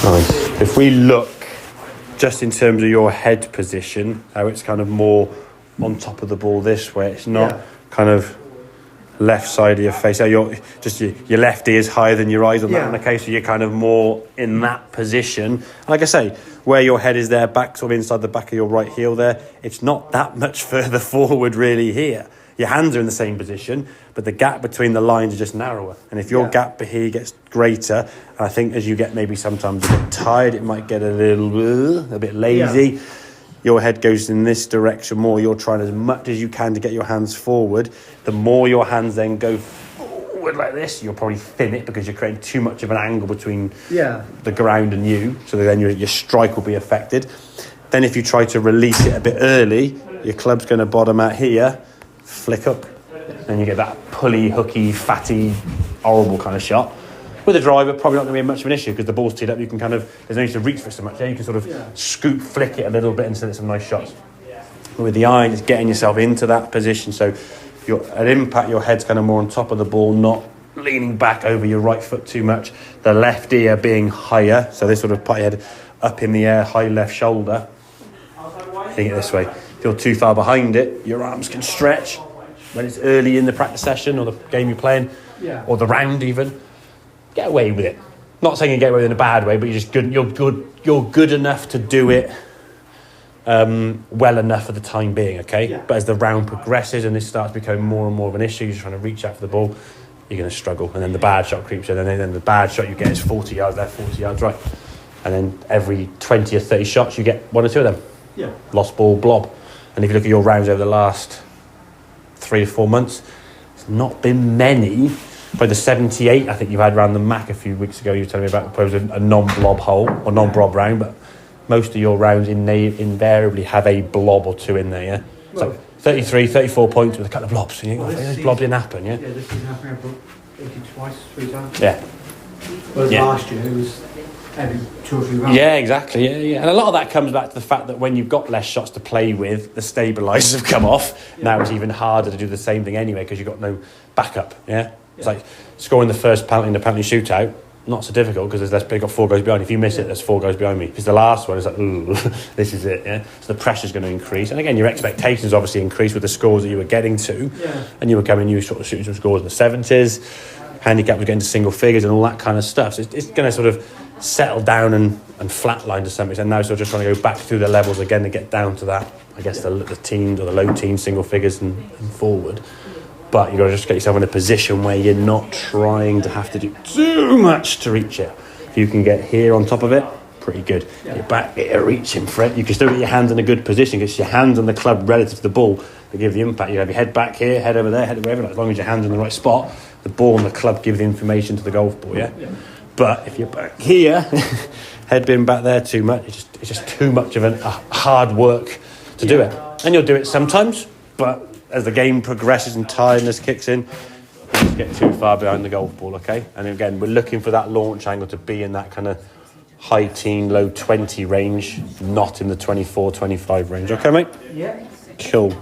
Nice. If we look just in terms of your head position, how it's kind of more on top of the ball this way, it's not kind of left side of your face. So your left ear is higher than your eyes on that. In the case, so you're kind of more in that position. Like I say, where your head is there, back sort of inside the back of your right heel there, it's not that much further forward really here. Your hands are in the same position, but the gap between the lines is just narrower. And if your gap here gets greater, and I think as you get maybe sometimes a bit tired, it might get a bit lazy. Yeah. Your head goes in this direction more. You're trying as much as you can to get your hands forward. The more your hands then go forward like this, you'll probably thin it because you're creating too much of an angle between the ground and you. So then your strike will be affected. Then if you try to release it a bit early, your club's going to bottom out here, flick up, and you get that pulley, hooky, fatty, horrible kind of shot. With a driver, probably not going to be much of an issue because the ball's teed up. You can kind of, there's no need to reach for it so much. There, you can sort of scoop, flick it a little bit and send it some nice shots. But with the iron, it's getting yourself into that position. So at impact, your head's kind of more on top of the ball, not leaning back over your right foot too much. The left ear being higher, so this sort of put your head up in the air, high left shoulder. Think it this way. If you're too far behind it, your arms can stretch when it's early in the practice session or the game you're playing, or the round even. Get away with it. Not saying you get away with it in a bad way, but you're just good. You're good enough to do it well enough for the time being, okay? Yeah. But as the round progresses and this starts becoming more and more of an issue, you're trying to reach out for the ball, you're going to struggle. And then the bad shot creeps in, and then the bad shot you get is 40 yards left, 40 yards right. And then every 20 or 30 shots, you get one or two of them. Yeah. Lost ball, blob. And if you look at your rounds over the last 3 or 4 months, it's not been many. Probably the 78 I think you had around the Mac a few weeks ago. You were telling me about a non-blob hole or non-blob round, but most of your rounds invariably have a blob or two in there, yeah? So 33, 34 points with a couple of blobs. You think, this blob didn't happen, yeah? Yeah, this didn't happen. I broke 80 twice, 3 times. Yeah. Whereas last year it was every 2 or 3 rounds. Yeah, exactly, yeah. And a lot of that comes back to the fact that when you've got less shots to play with, the stabilisers have come off. Yeah. Now it's even harder to do the same thing anyway because you've got no backup, yeah? It's like scoring the first penalty in the penalty shootout, not so difficult because there's less, you've got 4 guys behind. If you miss it, there's 4 guys behind me. If it's the last one, it's like, ooh, this is it, yeah? So the pressure's going to increase. And again, your expectations obviously increase with the scores that you were getting to. Yeah. And you were sort of shooting some scores in the 70s. Handicap was getting to single figures and all that kind of stuff. So it's going to sort of settle down and flatline to some extent. Now so just trying to go back through the levels again to get down to that, I guess, the teens or the low teens, single figures and forward. But you've got to just get yourself in a position where you're not trying to have to do too much to reach it. If you can get here on top of it, pretty good. Yeah. You're back, you're reaching for it. You can still get your hands in a good position because your hands on the club relative to the ball, they give the impact. You have your head back here, head over there, head wherever. As long as your hand's in the right spot, the ball and the club give the information to the golf ball, yeah? But if you're back here, head being back there too much, it's just too much of a hard work to do it. And you'll do it sometimes, but as the game progresses and tiredness kicks in, you just get too far behind the golf ball, okay? And again, we're looking for that launch angle to be in that kind of high teen, low 20 range, not in the 24, 25 range. Okay, mate? Yeah. Cool.